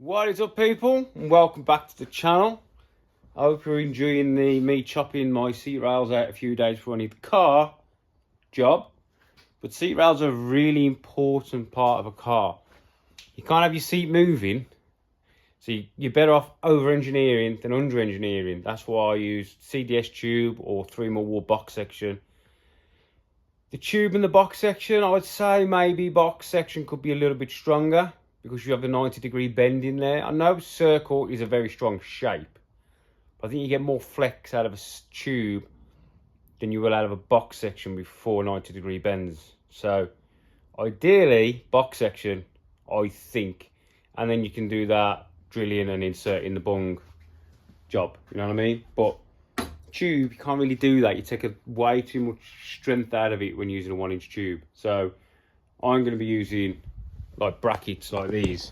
What is up, people, and welcome back to the channel. I hope you're enjoying me chopping my seat rails out a few days before I need the car job. But seat rails are a really important part of a car. You can't have your seat moving, so you're better off over-engineering than under-engineering. That's why I use CDS tube or 3mm box section. The tube in the box section, I would say maybe box section could be a little bit stronger, because you have the 90-degree bend in there. I know circle is a very strong shape, but I think you get more flex out of a tube than you will out of a box section with 4 90-degree bends. So ideally box section, I think, and then you can do that drilling and inserting the bung job, you know what I mean? But tube, you can't really do that. You take way too much strength out of it when using a 1-inch tube. So I'm going to be using like brackets like these,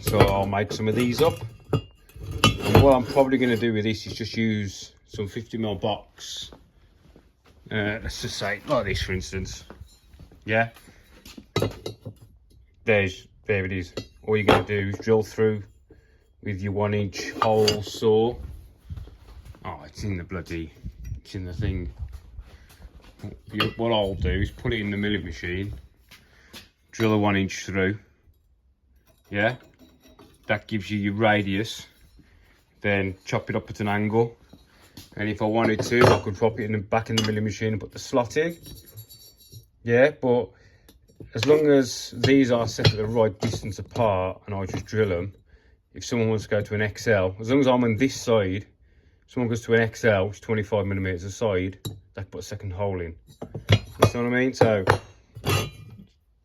so I'll make some of these up. And what I'm probably going to do with this is just use some 50mm box, let's just say like this, for instance. Yeah, there it is. All you're going to do is drill through with your 1-inch hole saw. Oh, it's in the thing. What I'll do is put it in the milling machine, drill a 1-inch through. Yeah, that gives you your radius. Then chop it up at an angle, and if I wanted to, I could drop it back in the milling machine and put the slot in. Yeah, but as long as these are set at the right distance apart and I just drill them, if someone wants to go to an XL, as long as I'm on this side, if someone goes to an XL, which is 25mm a side, they can put a second hole in. You know what I mean? So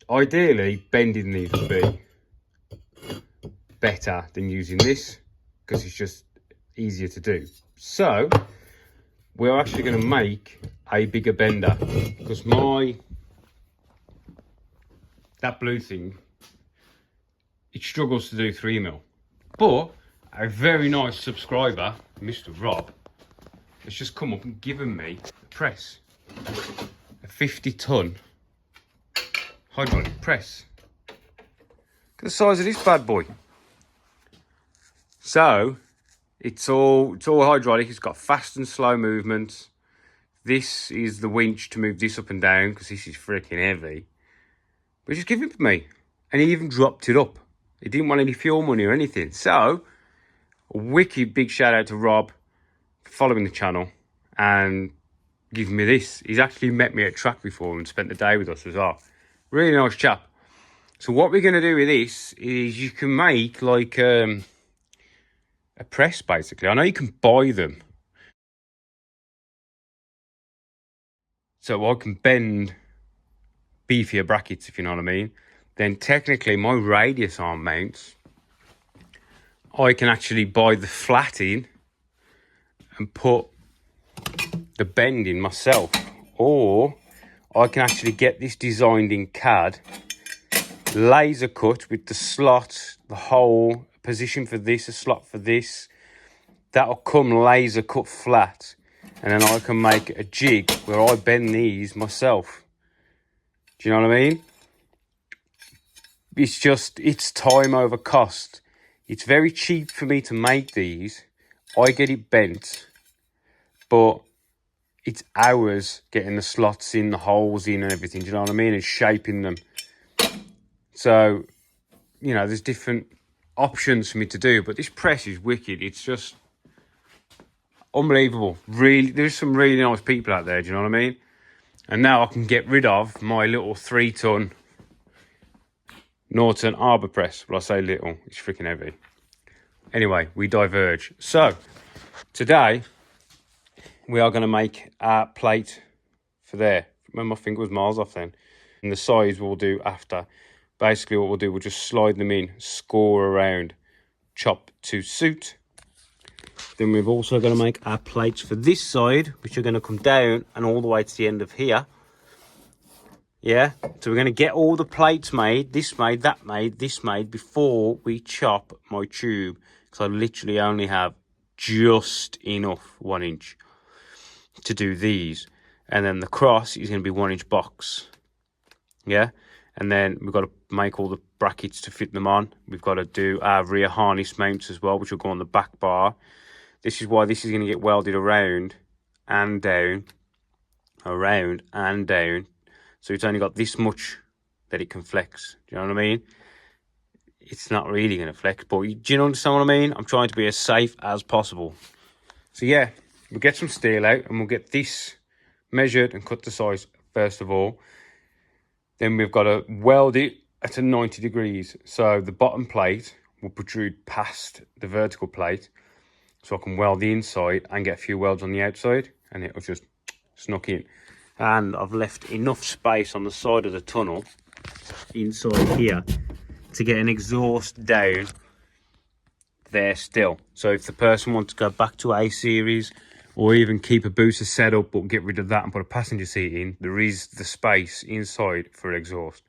ideally, bending these would be better than using this, because it's just easier to do. So we're actually going to make a bigger bender, because that blue thing, it struggles to do 3mm. But a very nice subscriber, Mr. Rob, has just come up and given me a press, a 50-ton hydraulic press. Look at the size of this bad boy. So it's all hydraulic. It's got fast and slow movements. This is the winch to move this up and down, because this is freaking heavy. But just give it to me, and he even dropped it up. He didn't want any fuel money or anything. So a wicked big shout out to Rob for following the channel and giving me this. He's actually met me at track before and spent the day with us as well. Really nice chap. So what we're going to do with this is you can make like a press, basically. I know you can buy them. So I can bend beefier brackets, if you know what I mean. Then technically my radius arm mounts, I can actually buy the flat in and put the bend in myself. Or I can actually get this designed in CAD, laser cut with the slot, the hole, position for this, a slot for this. That'll come laser cut flat, and then I can make a jig where I bend these myself. Do you know what I mean? It's time over cost. It's very cheap for me to make these. I get it bent, but it's hours getting the slots in, the holes in and everything, do you know what I mean? And shaping them. So, you know, there's different options for me to do, but this press is wicked. It's just unbelievable. Really, there's some really nice people out there, do you know what I mean? And now I can get rid of my little 3-ton Norton Arbor press. Well, I say little, it's freaking heavy. Anyway, we diverge. So today we are going to make a plate for there. Remember, my finger was miles off then. And the sides we'll do after. Basically what we'll do, we'll just slide them in, score around, chop to suit. Then we've also going to make our plates for this side, which are going to come down and all the way to the end of here. Yeah, so we're going to get all the plates made, this made, that made, this made, before we chop my tube. Because I literally only have just enough 1-inch to do these. And then the cross is going to be 1-inch box. Yeah, And then we've got to make all the brackets to fit them on. We've got to do our rear harness mounts as well, which will go on the back bar. This is why this is going to get welded around and down, around and down. So it's only got this much that it can flex. Do you know what I mean? It's not really going to flex, but do you understand what I mean? I'm trying to be as safe as possible. So yeah, we'll get some steel out and we'll get this measured and cut to size first of all. Then we've got to weld it at a 90 degrees. So the bottom plate will protrude past the vertical plate. So I can weld the inside and get a few welds on the outside. And it'll just snuck in. And I've left enough space on the side of the tunnel, inside here, to get an exhaust down there still. So if the person wants to go back to A series, or even keep a booster set up but get rid of that and put a passenger seat in, there is the space inside for exhaust.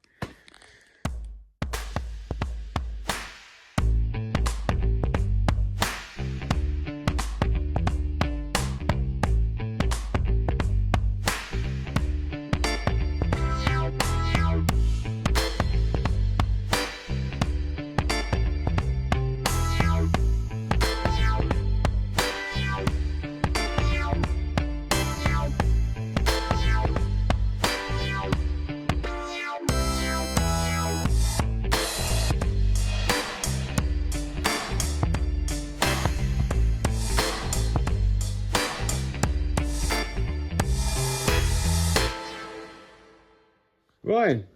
Right,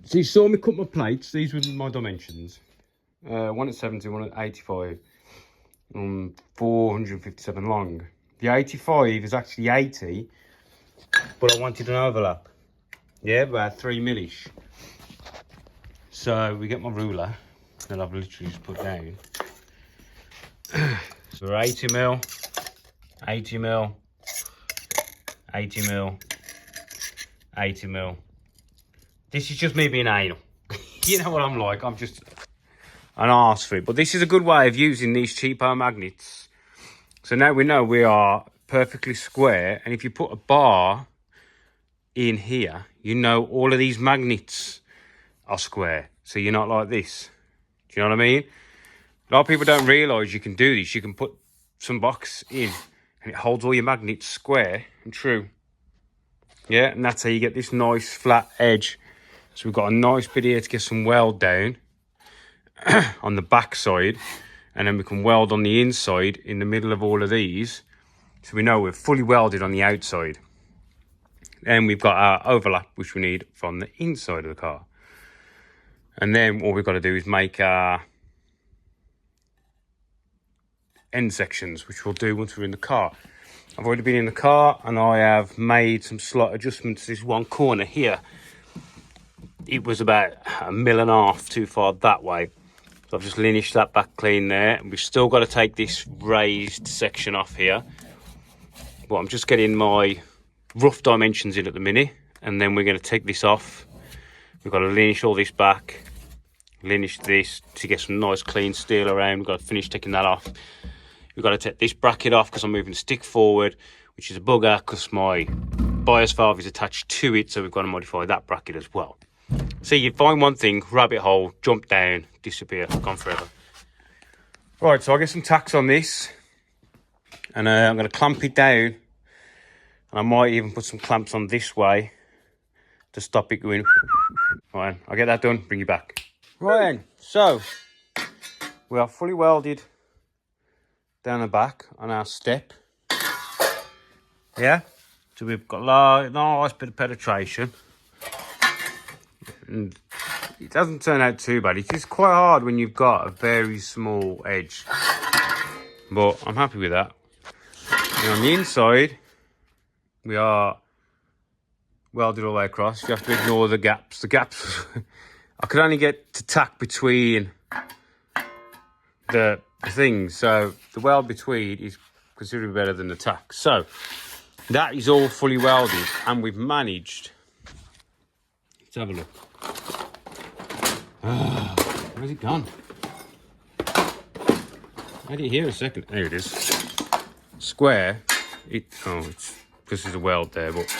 so you saw me cut my plates. These were my dimensions. One at 70, one at 85, 457 long. The 85 is actually 80, but I wanted an overlap. Yeah, about 3 millish. So we get my ruler that I've literally just put down. So we're 80 mil, 80 mil, 80 mil, 80 mil. This is just me being anal. You know what I'm like, I'm just an arse for it. But this is a good way of using these cheapo magnets. So now we know we are perfectly square. And if you put a bar in here, you know all of these magnets are square. So you're not like this. Do you know what I mean? A lot of people don't realise you can do this. You can put some box in and it holds all your magnets square and true. Yeah, and that's how you get this nice flat edge. So we've got a nice bit here to get some weld down on the back side, and then we can weld on the inside in the middle of all of these. So we know we're fully welded on the outside. Then we've got our overlap, which we need from the inside of the car. And then all we've got to do is make our end sections, which we'll do once we're in the car. I've already been in the car and I have made some slight adjustments to this one corner here. It was about 1.5 mil too far that way. So I've just lineaged that back clean there. And we've still got to take this raised section off here. But I'm just getting my rough dimensions in at the minute. And then we're going to take this off. We've got to lineage all this back. Lineage this to get some nice clean steel around. We've got to finish taking that off. We've got to take this bracket off because I'm moving the stick forward, which is a bugger because my bias valve is attached to it. So we've got to modify that bracket as well. See, you find one thing, rabbit hole, jump down, disappear, gone forever. Right, so I'll get some tacks on this. And I'm going to clamp it down. And I might even put some clamps on this way to stop it going. Right, I'll get that done, bring you back. Right then, so we are fully welded down the back on our step. Yeah, so we've got a nice bit of penetration. And it doesn't turn out too bad. It is quite hard when you've got a very small edge. But I'm happy with that. And on the inside, we are welded all the way across. You have to ignore the gaps. The gaps, I could only get to tack between the things. So the weld between is considerably better than the tack. So that is all fully welded and we've managed. Let's have a look. Where's it gone? I had it here a second. There it is. Square. It's because there's a weld there, but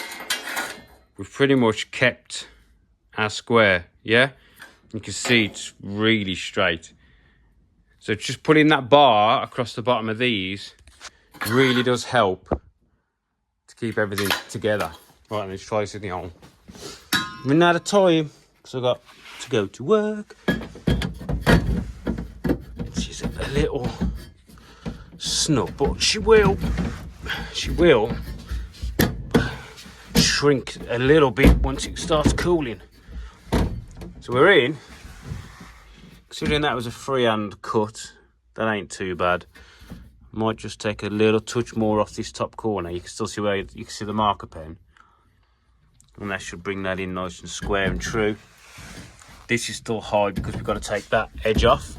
we've pretty much kept are square, yeah? You can see it's really straight. So just putting that bar across the bottom of these really does help to keep everything together. Right, let's try this in the hole. I'm running out of time because I've got to go to work. She's a little snub, but she will shrink a little bit once it starts cooling. So we're in. Considering that was a freehand cut, that ain't too bad. Might just take a little touch more off this top corner. You can still see where you can see the marker pen. And that should bring that in nice and square and true. This is still high because we've got to take that edge off.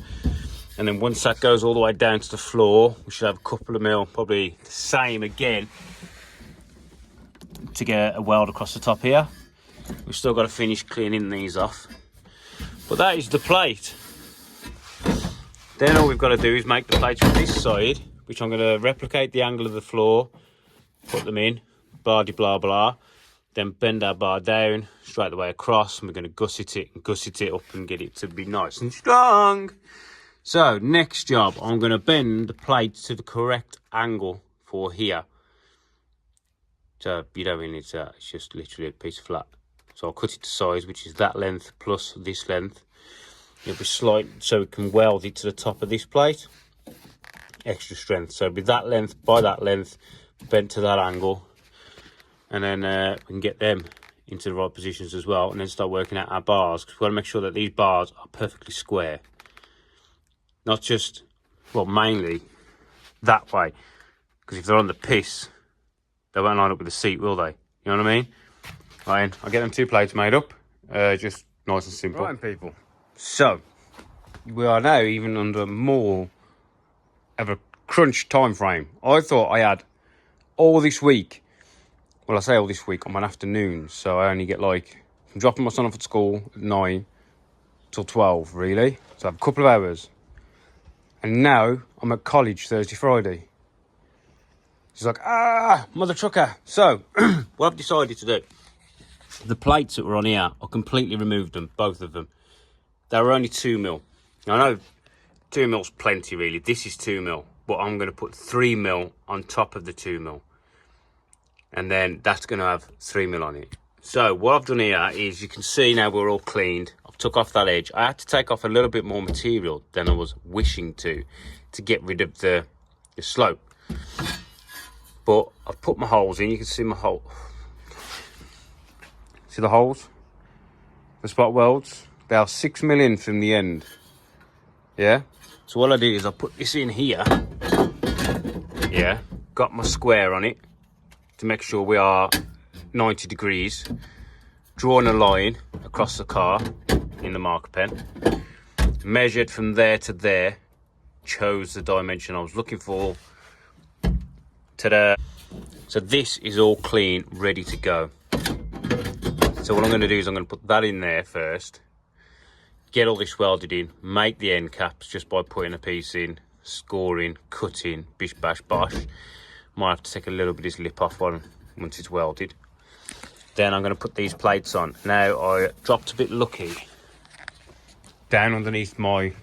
And then once that goes all the way down to the floor, we should have a couple of mil, probably the same again, to get a weld across the top here. We've still got to finish cleaning these off. But that is the plate. Then all we've got to do is make the plates from this side, which I'm going to replicate the angle of the floor, put them in, blah blah blah, then bend our bar down straight the way across, and we're going to gusset it up and get it to be nice and strong. So next job, I'm going to bend the plates to the correct angle for here. So you don't really need that, it's just literally a piece of flat. So I'll cut it to size, which is that length plus this length. It'll be slight so we can weld it to the top of this plate. Extra strength. So it'll be that length by that length, bent to that angle. And then we can get them into the right positions as well. And then start working out our bars. Because we've got to make sure that these bars are perfectly square. Not just, well, mainly that way. Because if they're on the piss, they won't line up with the seat, will they? You know what I mean? Right, I'll get them 2 plates made up. Just nice and simple. Right, people. So, we are now even under more of a crunch time frame. I thought I had all this week. Well, I say all this week, I'm on afternoons. So I only get like, I'm dropping my son off at school at 9 till 12, really. So I have a couple of hours. And now I'm at college Thursday, Friday. She's like, mother trucker. So, what I've decided to do, the plates that were on here, I completely removed them, both of them. They were only 2 mil. Now, I know 2 mil's plenty, really. This is 2 mil, but I'm going to put 3 mil on top of the 2 mil. And then that's going to have 3 mil on it. So, what I've done here is, you can see now we're all cleaned. I've took off that edge. I had to take off a little bit more material than I was wishing to get rid of the slope. But I've put my holes in. You can see my hole. See the holes? The spot welds? They are 6 mil in from the end. Yeah? So what I did is I put this in here. Yeah? Got my square on it to make sure we are 90 degrees. Drawn a line across the car in the marker pen. Measured from there to there. Chose the dimension I was looking for. Ta-da! So this is all clean, ready to go. So what I'm going to do is I'm going to put that in there first. Get all this welded in. Make the end caps just by putting a piece in. Scoring, cutting, bish bash bosh. Might have to take a little bit of this lip off once it's welded. Then I'm going to put these plates on. Now I dropped a bit lucky. Down underneath my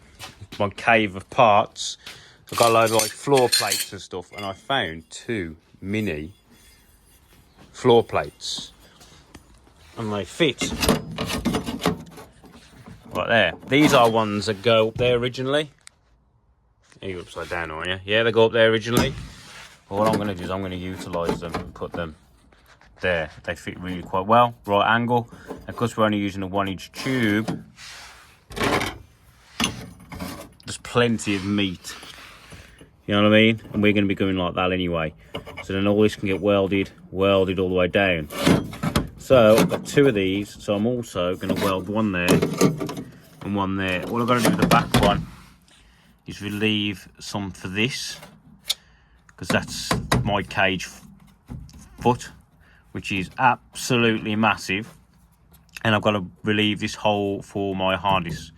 cave of parts. I've got a load of like floor plates and stuff, and I found 2 mini floor plates. And they fit right there. These are ones that go up there originally. You're upside down, aren't you? Yeah, they go up there originally. But what I'm going to do is I'm going to utilise them and put them there. They fit really quite well. Right angle. And because we're only using a 1-inch tube, there's plenty of meat. You know what I mean? And we're going to be going like that anyway. So then all this can get welded all the way down. So I've got 2 of these. So I'm also going to weld one there and one there. All I've got to do with the back one is relieve some for this, because that's my cage foot, which is absolutely massive. And I've got to relieve this hole for my harness.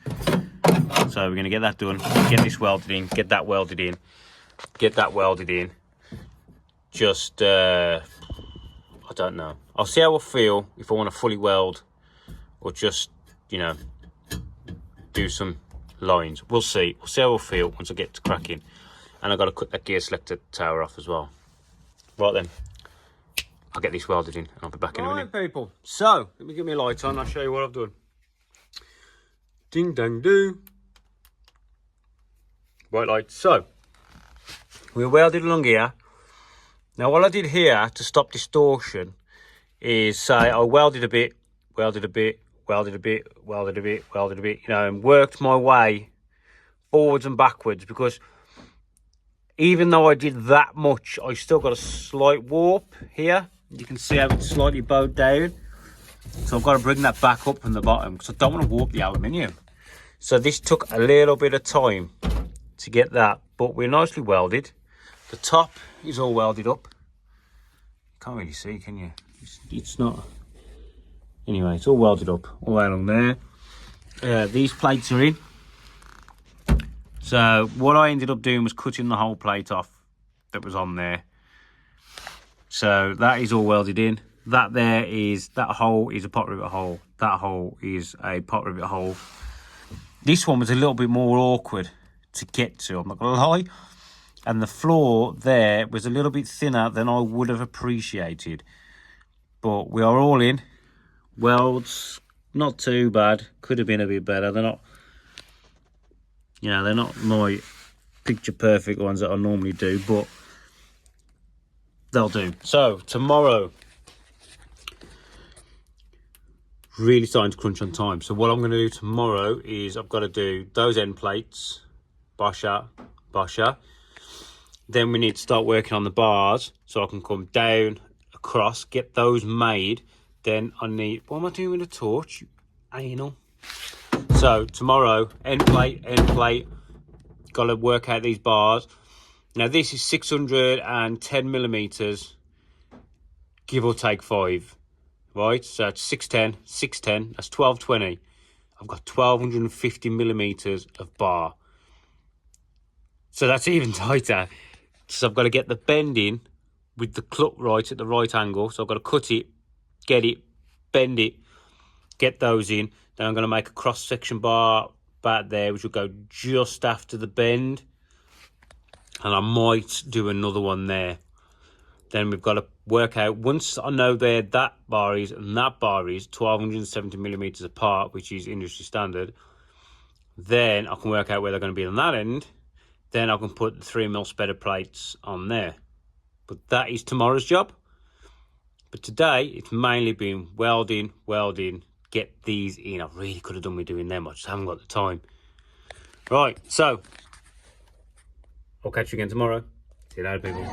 So we're going to get that done, get this welded in, get that welded in, get that welded in. Just, I don't know. I'll see how I feel if I want to fully weld or just, you know, do some lines. We'll see. We'll see how I feel once I get to cracking. And I've got to cut that gear selector tower off as well. Right then, I'll get this welded in and I'll be back in a minute. Right, people. So, let me get my light on. I'll show you what I've done. Ding dang do. White light. So, we welded along here. Now, what I did here to stop distortion is say I welded a bit, welded a bit, welded a bit, welded a bit, welded a bit, you know, and worked my way forwards and backwards, because even though I did that much, I still got a slight warp here. You can see how it's slightly bowed down. So I've got to bring that back up from the bottom because I don't want to warp the aluminium. So this took a little bit of time to get that, but we're nicely welded. The top is all welded up. Can't really see, can you? It's not. Anyway, it's all welded up all the way along there. These plates are in. So what I ended up doing was cutting the whole plate off that was on there. So that is all welded in. That hole is a pot rivet hole. That hole is a pot rivet hole. This one was a little bit more awkward to get to, I'm not gonna lie. And the floor there was a little bit thinner than I would have appreciated. But we are all in. Welds, not too bad. Could have been a bit better. They're not, you know, they're not my picture perfect ones that I normally do, but they'll do. So tomorrow, really starting to crunch on time. So what I'm going to do tomorrow is I've got to do those end plates, Boscher. Then we need to start working on the bars so I can come down, across, get those made. Then I need, what am I doing with a torch? Anal. So tomorrow, end plate, got to work out these bars. Now this is 610 millimeters, give or take 5, right? So it's 610, that's 1220. I've got 1250 millimeters of bar. So that's even tighter. So I've got to get the bend in with the cut right at the right angle. So I've got to cut it, get it, bend it, get those in. Then I'm going to make a cross-section bar back there, which will go just after the bend. And I might do another one there. Then we've got to work out, once I know where that bar is and that bar is 1270 millimeters apart, which is industry standard, then I can work out where they're going to be on that end. Then I can put the 3mm spreader plates on there. But that is tomorrow's job. But today, it's mainly been welding, get these in. I really could have done with doing them, I just haven't got the time. Right, so I'll catch you again tomorrow. See you later, people.